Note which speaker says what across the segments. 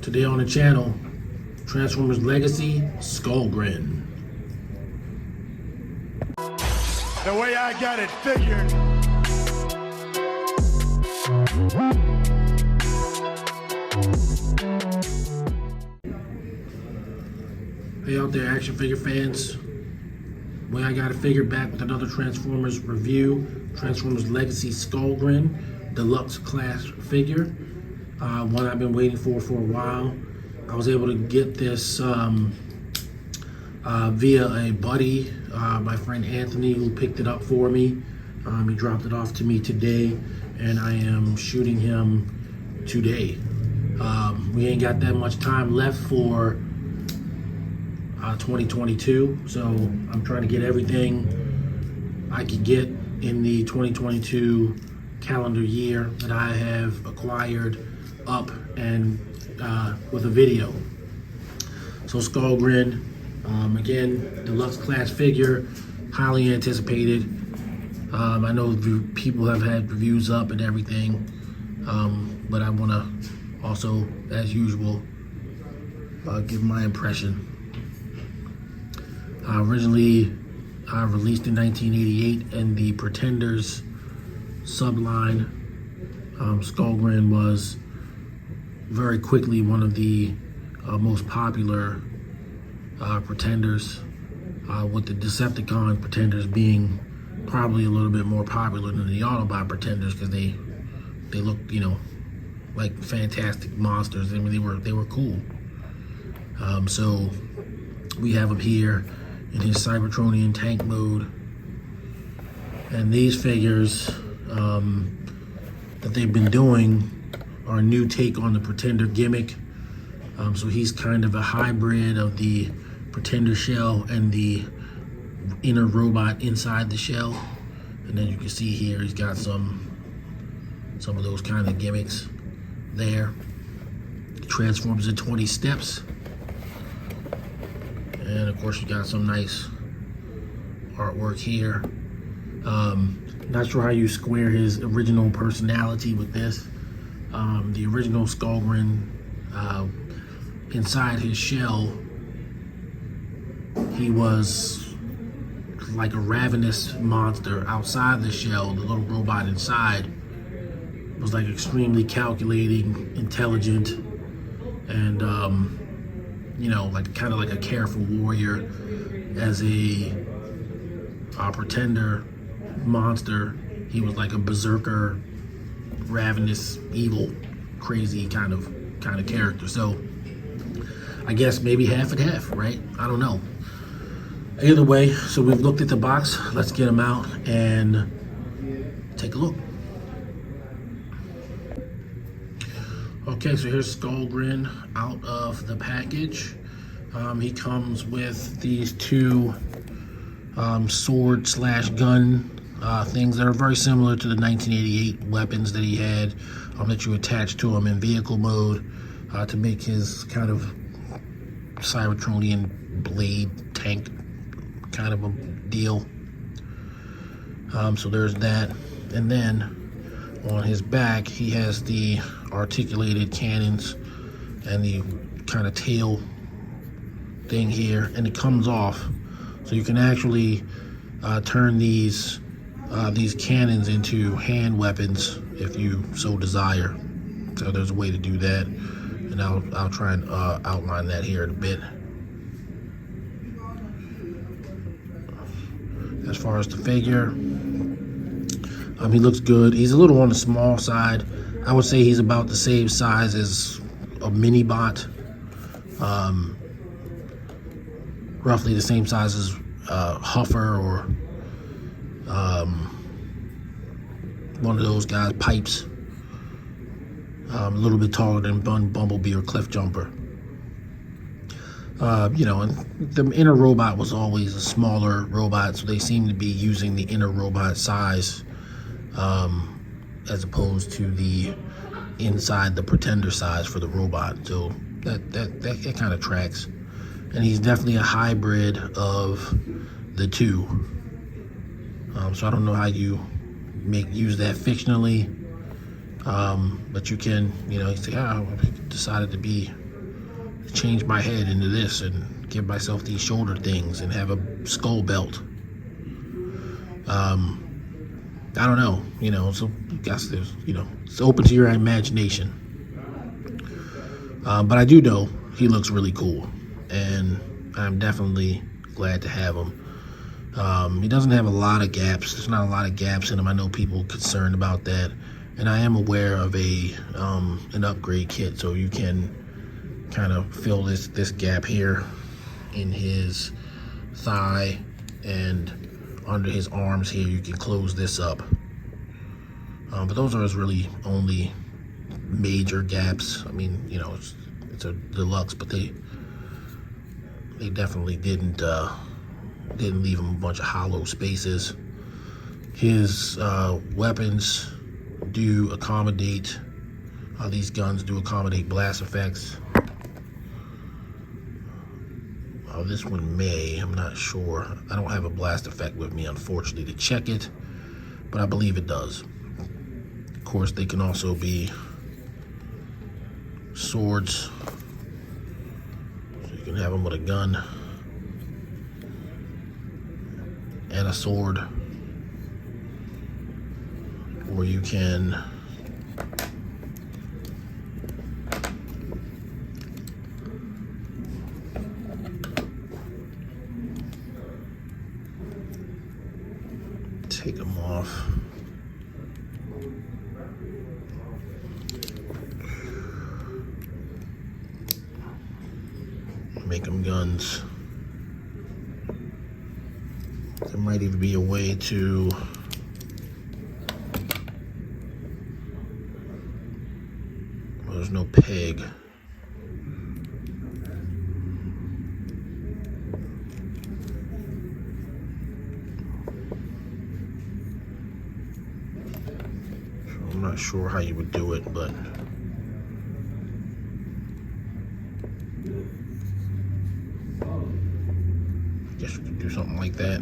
Speaker 1: Today on the channel, Transformers Legacy Skullgrin.
Speaker 2: The way I got it figured.
Speaker 1: Hey out there, action figure fans. The way I got it figured, back with another Transformers review. Transformers Legacy Skullgrin Deluxe Class figure. One I've been waiting for a while. I was able to get this via a buddy, my friend Anthony, who picked it up for me. He dropped it off to me today, and I am shooting him today. We ain't got that much time left for 2022, so I'm trying to get everything I can get in the 2022 calendar year that I have acquired up and with a video. So Skullgrin, again, deluxe class figure, highly anticipated. I know people have had reviews up and everything, but I want to also, as usual, give my impression. Originally released in 1988 in the Pretenders subline. Skullgrin was very quickly one of the most popular Pretenders, with the Decepticon Pretenders being probably a little bit more popular than the Autobot Pretenders, because they look, like fantastic monsters. I mean, they were cool. So we have him here in his Cybertronian tank mode, and these figures that they've been doing are a new take on the Pretender gimmick. So he's kind of a hybrid of the Pretender shell and the inner robot inside the shell. And then you can see here he's got some of those kind of gimmicks there. He transforms in 20 steps. And of course you got some nice artwork here. Not sure how you square his original personality with this. The original Skullgrin, inside his shell, he was like a ravenous monster. Outside the shell, the little robot inside was like extremely calculating, intelligent, and like kind of like a careful warrior. As a Pretender monster, he was like a berserker, ravenous, evil, crazy kind of character. So I guess maybe half and half, right? I don't know. Either way, so we've looked at the box. Let's get him out and take a look. Okay, so here's Skullgrin out of the package. He comes with these two sword slash gun things that are very similar to the 1988 weapons that he had, that you attach to him in vehicle mode to make his kind of Cybertronian blade tank kind of a deal. So there's that. And then on his back he has the articulated cannons and the kind of tail thing here, and it comes off, so you can actually turn these cannons into hand weapons if you so desire. So there's a way to do that, and I'll try and outline that here in a bit. As far as the figure, he looks good. He's a little on the small side. I would say he's about the same size as a mini bot, roughly the same size as Huffer or one of those guys, Pipes. A little bit taller than Bumblebee or Cliff Jumper. And the inner robot was always a smaller robot, so they seem to be using the inner robot size as opposed to the inside the Pretender size for the robot. So that kind of tracks. And he's definitely a hybrid of the two. So I don't know how you use that fictionally, but you can, he decided to be change my head into this and give myself these shoulder things and have a skull belt. I don't know, you know, so I guess there's, you know, it's open to your imagination. But I do know he looks really cool, and I'm definitely glad to have him. He doesn't have a lot of gaps. There's not a lot of gaps in him. I know people are concerned about that, and I am aware of an upgrade kit, so you can kind of fill this gap here in his thigh and under his arms here. You can close this up, but those are his really only major gaps. I mean, you know, it's a deluxe, but they definitely didn't leave him a bunch of hollow spaces. His weapons do accommodate, these guns do accommodate blast effects. This one may, I'm not sure. I don't have a blast effect with me, unfortunately, to check it, but I believe it does. Of course, they can also be swords. So you can have them with a gun and a sword, or you can take them off. Make them guns. There might even be a way to well, there's no peg. I'm not sure how you would do it, but I guess you could do something like that.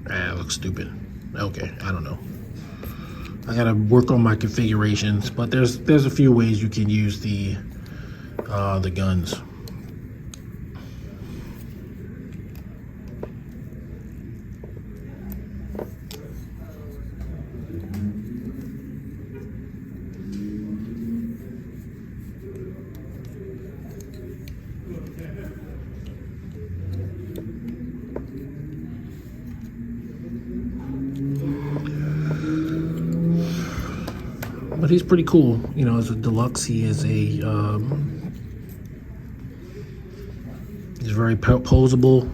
Speaker 1: It looks stupid. Okay, I don't know. I gotta work on my configurations, but there's a few ways you can use the guns. But he's pretty cool, you know. As a deluxe, he is he's very posable,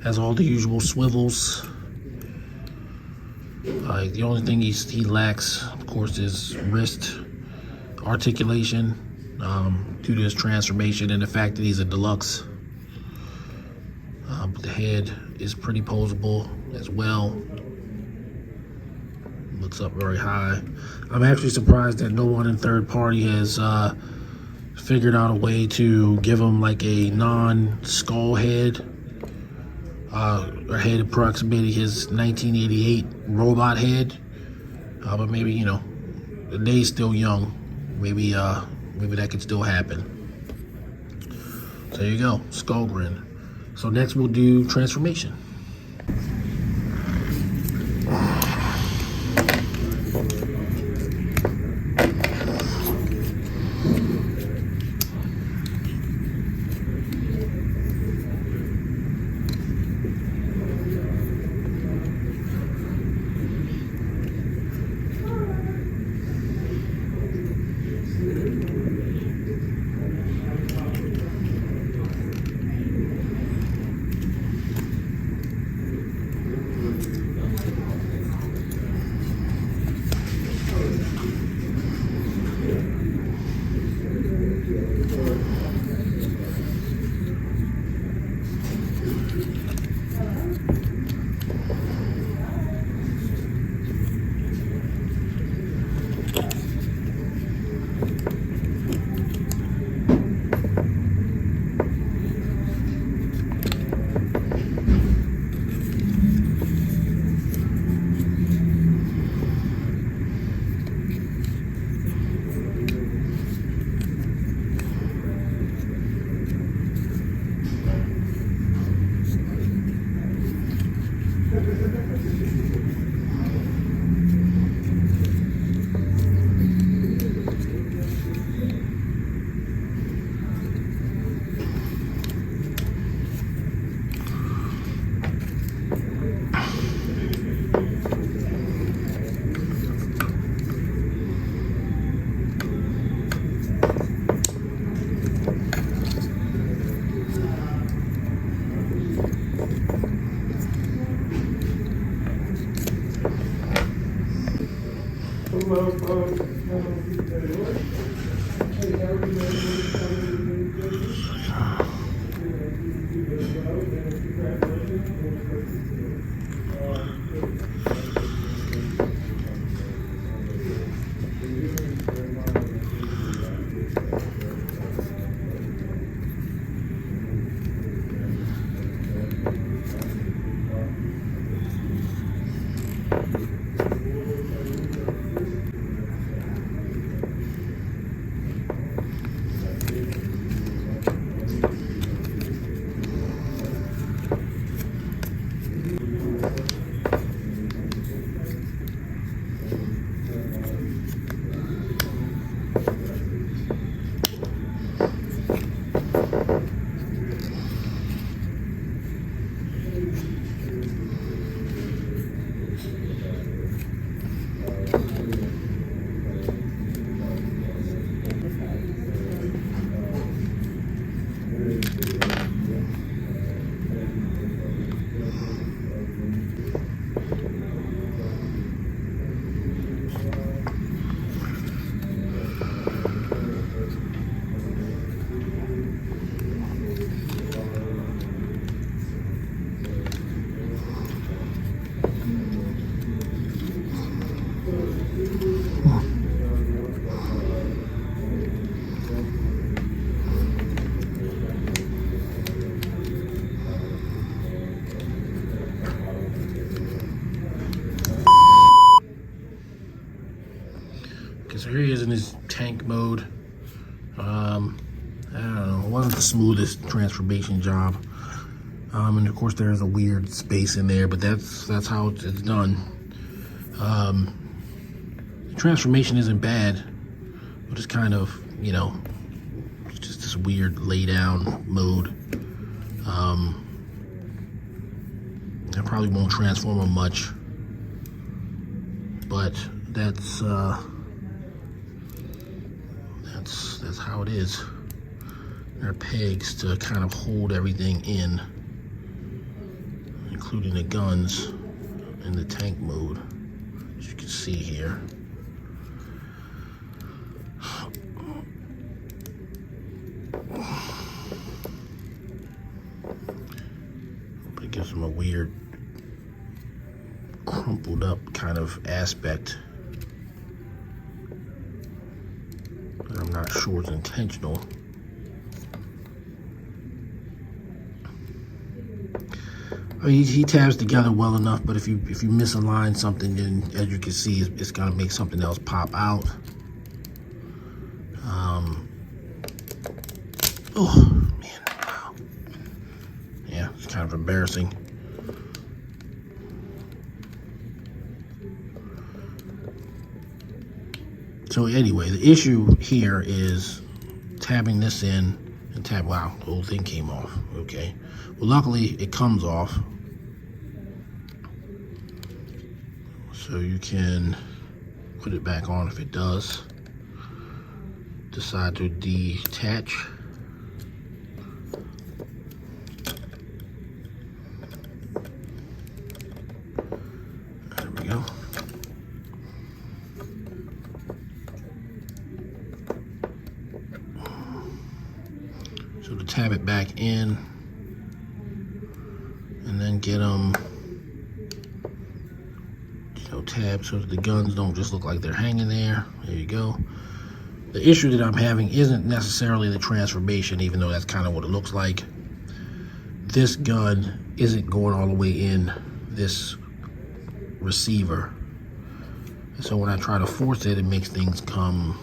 Speaker 1: has all the usual swivels. The only thing he lacks, of course, is wrist articulation due to his transformation and the fact that he's a deluxe. But the head is pretty posable as well. Looks up very high. I'm actually surprised that no one in third party has figured out a way to give him like a non-skull head, a head approximating his 1988 robot head. But maybe, you know, the day's still young. Maybe that could still happen. So there you go, Skullgrin. So next we'll do transformation. So here he is in his tank mode. I don't know, it wasn't the smoothest transformation job. And of course there's a weird space in there, but that's how it's done. The transformation isn't bad, but it's kind of, you know, it's just this weird lay down mode. I probably won't transform him much, but that's how it is. There are pegs to kind of hold everything in, including the guns in the tank mode, as you can see here. But it gives them a weird crumpled up kind of aspect. I'm not sure it's intentional. I mean, he tabs together well enough, but if you misalign something, then as you can see, it's gonna make something else pop out. Oh man, wow. Yeah, it's kind of embarrassing. So anyway, the issue here is tabbing this in and tab. Wow, the whole thing came off. Okay. Well, luckily it comes off, so you can put it back on if it does decide to detach. There we go. So to tab it back in, and then get them, you know, tab so that the guns don't just look like they're hanging there. There you go. The issue that I'm having isn't necessarily the transformation, even though that's kind of what it looks like. This gun isn't going all the way in this receiver. And so when I try to force it, it makes things come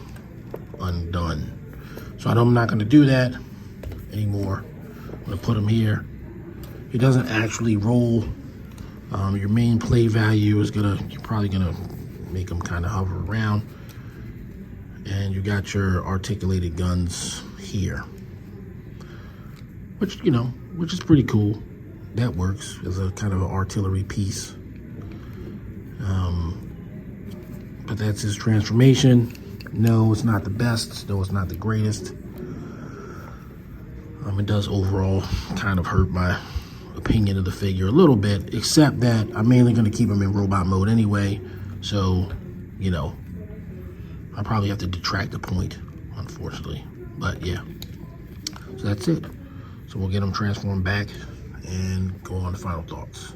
Speaker 1: undone. So I'm not going to do that anymore. I'm going to put them here. It doesn't actually roll. Your main play value is you're probably gonna make them kind of hover around, and you got your articulated guns here, which is pretty cool. That works as a kind of an artillery piece. But that's his transformation. No, it's not the best. No, it's not the greatest. It does overall kind of hurt my opinion of the figure a little bit, except that I'm mainly going to keep him in robot mode anyway, so I probably have to detract the point, unfortunately. But yeah, so that's it. So we'll get him transformed back and go on to final thoughts.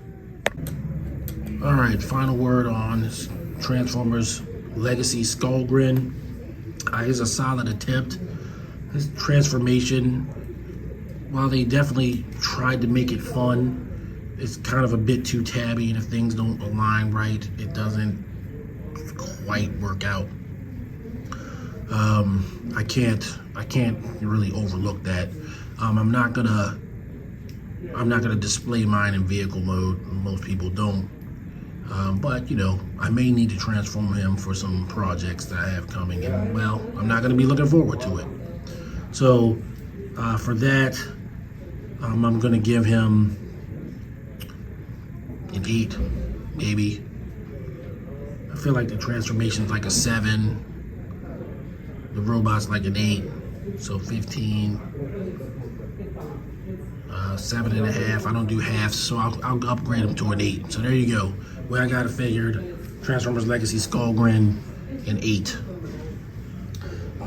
Speaker 1: All right, final word on Transformers Legacy Skullgrin. It's a solid attempt. His transformation, while they definitely tried to make it fun, it's kind of a bit too tabby, and if things don't align right, it doesn't quite work out. I can't really overlook that. I'm not gonna display mine in vehicle mode. Most people don't. But you know, I may need to transform him for some projects that I have coming, and well, I'm not gonna be looking forward to it. So for that, I'm gonna give him an 8, maybe. I feel like the transformation's like a 7. The robot's like an 8, so 15. 7.5. I don't do halves, so I'll upgrade him to an 8. So there you go. Well, I got it figured. Transformers Legacy Skullgrin, an 8.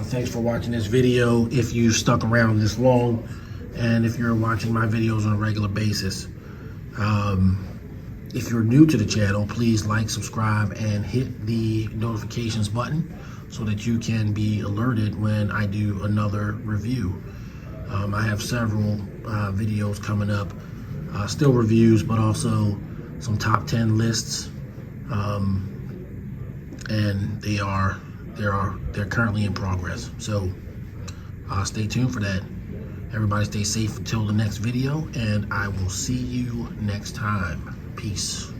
Speaker 1: Thanks for watching this video. If you stuck around this long, and if you're watching my videos on a regular basis, if you're new to the channel, please like, subscribe, and hit the notifications button so that you can be alerted when I do another review. I have several videos coming up, still reviews, but also some top 10 lists, and they're currently in progress. So stay tuned for that. Everybody stay safe until the next video, and I will see you next time. Peace.